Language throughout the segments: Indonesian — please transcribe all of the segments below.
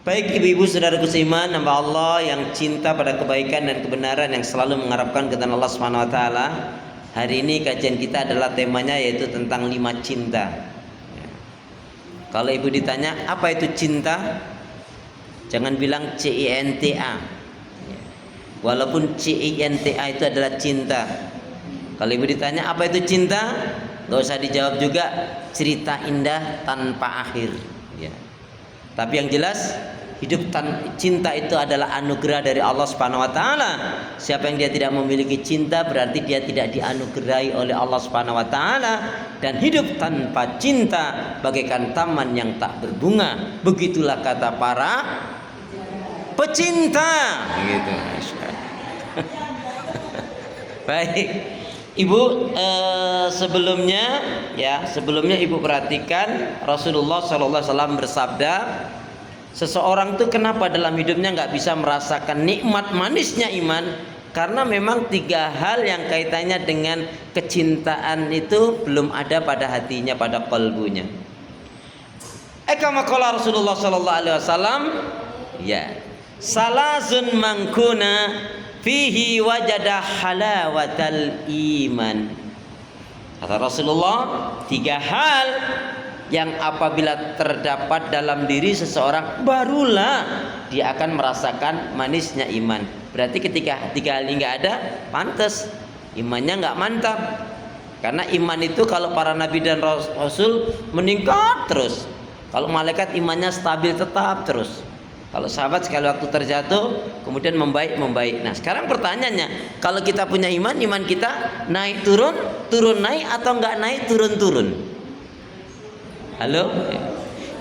Baik ibu-ibu saudaraku seiman, hamba Allah yang cinta pada kebaikan dan kebenaran, yang selalu mengharapkan keridhaan Allah Subhanahu wa taala. Hari ini kajian kita adalah temanya yaitu tentang 5 cinta. Kalau ibu ditanya apa itu cinta, jangan bilang cinta. Walaupun cinta itu adalah cinta. Kalau ibu ditanya apa itu cinta, gak usah dijawab juga cerita indah tanpa akhir. Tapi yang jelas cinta itu adalah anugerah dari Allah Subhanahu wa taala. Siapa yang dia tidak memiliki cinta berarti dia tidak dianugerahi oleh Allah Subhanahu wa taala, dan hidup tanpa cinta bagaikan taman yang tak berbunga. Begitulah kata para pecinta gitu. Baik. Ibu, sebelumnya ibu perhatikan Rasulullah SAW bersabda, seseorang itu kenapa dalam hidupnya nggak bisa merasakan nikmat manisnya iman? Karena memang 3 hal yang kaitannya dengan kecintaan itu belum ada pada hatinya, pada qalbunya. Kama qala Rasulullah SAW, salazun mangkuna fihi wajada halawatal iman. Kata Rasulullah, 3 hal yang apabila terdapat dalam diri seseorang barulah dia akan merasakan manisnya iman. Berarti ketika 3 hal ini nggak ada, pantas imannya nggak mantap. Karena iman itu kalau para nabi dan rasul meningkat terus. Kalau malaikat imannya stabil tetap terus. Kalau sahabat sekali waktu terjatuh kemudian membaik. Nah sekarang pertanyaannya, kalau kita punya iman kita naik turun naik, atau nggak naik turun? Halo?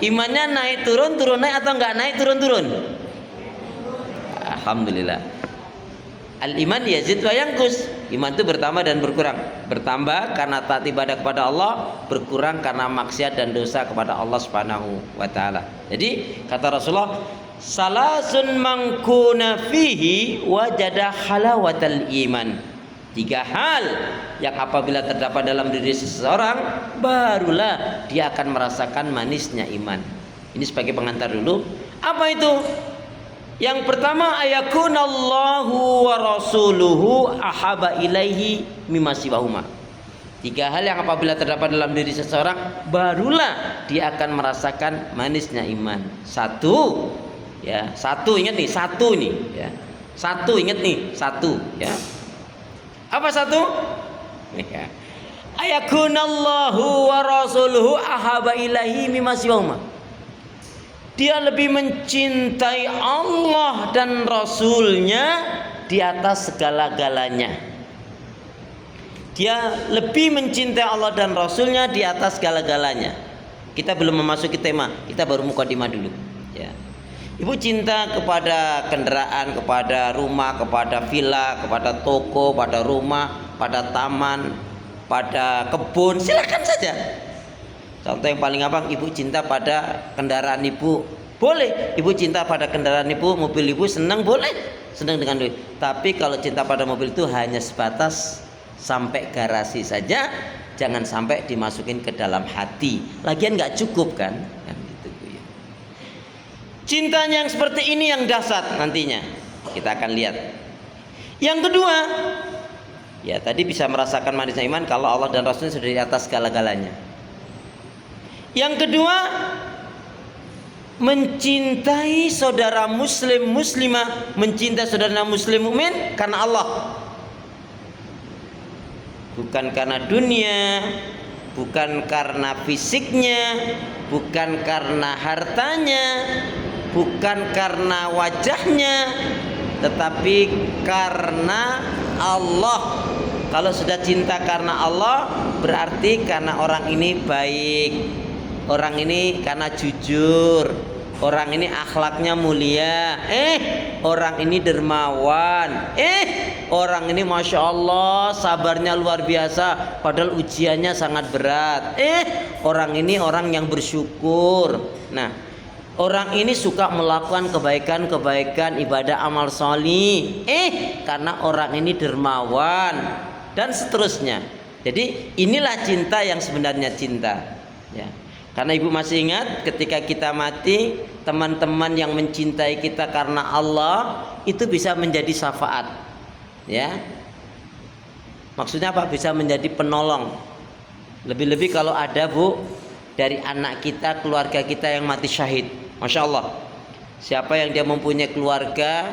Imannya naik turun naik, atau nggak naik turun? Alhamdulillah. Al-iman yazid wa yanqus. Iman itu bertambah dan berkurang. Bertambah karena taat ibadah kepada Allah, berkurang karena maksiat dan dosa kepada Allah Subhanahu wa taala. Jadi kata Rasulullah, salasun mangkuna fihi wajada halawatal iman. 3 hal yang apabila terdapat dalam diri seseorang barulah dia akan merasakan manisnya iman. Ini sebagai pengantar dulu. Apa itu? Yang pertama, ayakunallahu wa rasuluhu ahaba ilaihi mimma siwahuma. 3 hal yang apabila terdapat dalam diri seseorang barulah dia akan merasakan manisnya iman. Satu, ingat nih, satu. Apa satu? Ayakunallahu wa rasuluhu ahaba ilaihi mimma siwahuma. Dia lebih mencintai Allah dan Rasulnya di atas segala-galanya. Dia lebih mencintai Allah dan Rasulnya di atas segala-galanya. Kita belum memasuki tema, kita baru mukadimah dulu. Ibu cinta kepada kendaraan, kepada rumah, kepada villa, kepada toko, pada rumah, pada taman, pada kebun, silakan saja. Contoh yang paling gampang, ibu cinta pada kendaraan ibu, boleh. Ibu cinta pada kendaraan ibu, mobil ibu, senang, boleh. Senang dengan duit. Tapi kalau cinta pada mobil itu hanya sebatas sampai garasi saja, jangan sampai dimasukin ke dalam hati. Lagian nggak cukup kan? Gitu, ya. Cintanya yang seperti ini yang dahsyat nantinya. Kita akan lihat. Yang kedua, tadi bisa merasakan manisnya iman kalau Allah dan Rasulnya sudah di atas segala-galanya. Yang kedua, mencintai saudara muslim muslimah, mencintai saudara muslim mukmin karena Allah. Bukan karena dunia, bukan karena fisiknya, bukan karena hartanya, bukan karena wajahnya, tetapi karena Allah. Kalau sudah cinta karena Allah, berarti karena orang ini baik, orang ini karena jujur, orang ini akhlaknya mulia, orang ini dermawan, orang ini masya Allah sabarnya luar biasa padahal ujiannya sangat berat, orang ini orang yang bersyukur. Nah, orang ini suka melakukan kebaikan-kebaikan, ibadah amal sholih, karena orang ini dermawan, dan seterusnya. Jadi inilah cinta yang sebenarnya cinta. Karena ibu masih ingat ketika kita mati, teman-teman yang mencintai kita karena Allah itu bisa menjadi syafaat, ya. Maksudnya apa? Bisa menjadi penolong. Lebih-lebih kalau ada bu dari anak kita, keluarga kita yang mati syahid, masya Allah. Siapa yang dia mempunyai keluarga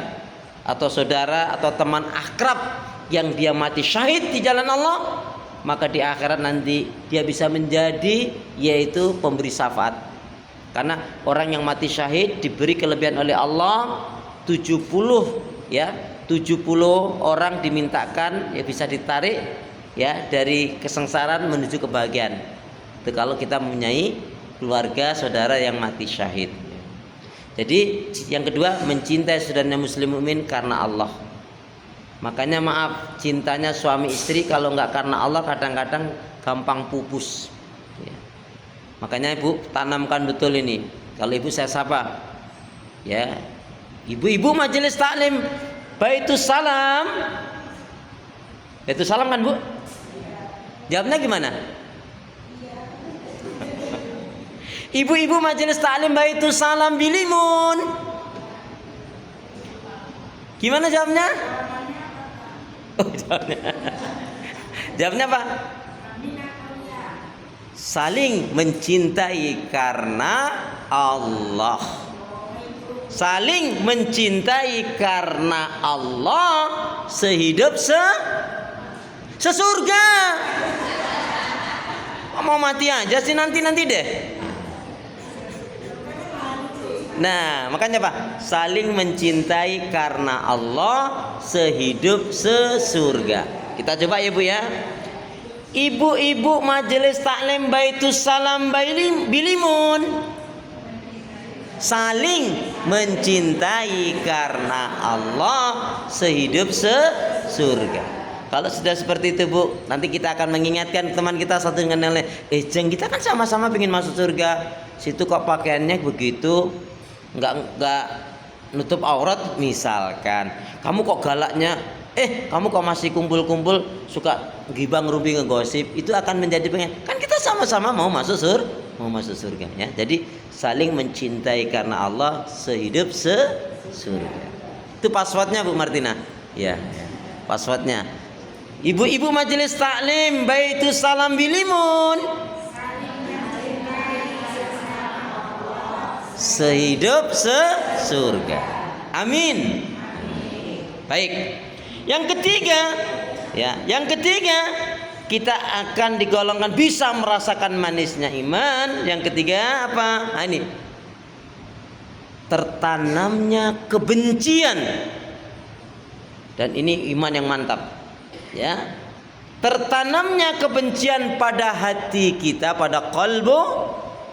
atau saudara atau teman akrab yang dia mati syahid di jalan Allah, maka di akhirat nanti dia bisa menjadi yaitu pemberi syafaat. Karena orang yang mati syahid diberi kelebihan oleh Allah 70 ya, 70 orang dimintakan ya bisa ditarik ya dari kesengsaraan menuju kebahagiaan. Itu kalau kita mempunyai keluarga saudara yang mati syahid. Jadi yang kedua, mencintai saudara muslim mukmin karena Allah. Makanya maaf, cintanya suami istri kalau nggak karena Allah kadang-kadang gampang pupus ya. Makanya ibu tanamkan betul ini. Kalau ibu saya sapa ya, ibu-ibu majelis taklim Baitus Salam. Baitus Salam kan bu? Jawabnya gimana? Ibu-ibu majelis taklim Baitus Salam Bilimun. Gimana jawabnya? Oh, jawabnya apa? Saling mencintai karena Allah. Saling mencintai karena Allah sehidup sesurga. Mau mati aja sih nanti deh. Nah, makanya Pak, saling mencintai karena Allah sehidup sesurga. Kita coba ya Bu ya. Ibu-ibu majelis taklim Baitus Salam Bilimun, saling mencintai karena Allah sehidup sesurga. Kalau sudah seperti itu Bu, nanti kita akan mengingatkan teman kita satu dengan yang lain. Jeng, kita kan sama-sama ingin masuk surga. Situ kok pakaiannya begitu, nggak nutup aurat misalkan. Kamu kok galaknya, kamu kok masih kumpul-kumpul suka gibang rumpi ngegosip. Itu akan menjadi pengen. Kan kita sama-sama mau masuk surga ya. Jadi saling mencintai karena Allah sehidup sesurga. Itu passwordnya Bu Martina. Ya, passwordnya. Ibu-ibu majelis taklim Baitus Salam Bilimun, sehidup sesurga. Amin. Baik. Yang ketiga, kita akan digolongkan bisa merasakan manisnya iman. Yang ketiga apa? Nah, ini. Tertanamnya kebencian. Dan ini iman yang mantap. Ya. Tertanamnya kebencian pada hati kita, pada qalbu,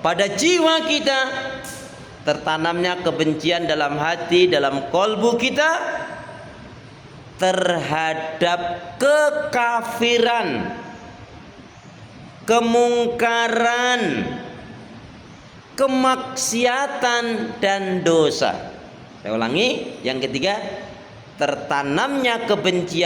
pada jiwa kita. Tertanamnya kebencian dalam hati, dalam kolbu kita terhadap kekafiran, kemungkaran, kemaksiatan dan dosa. Saya ulangi, yang ketiga, tertanamnya kebencian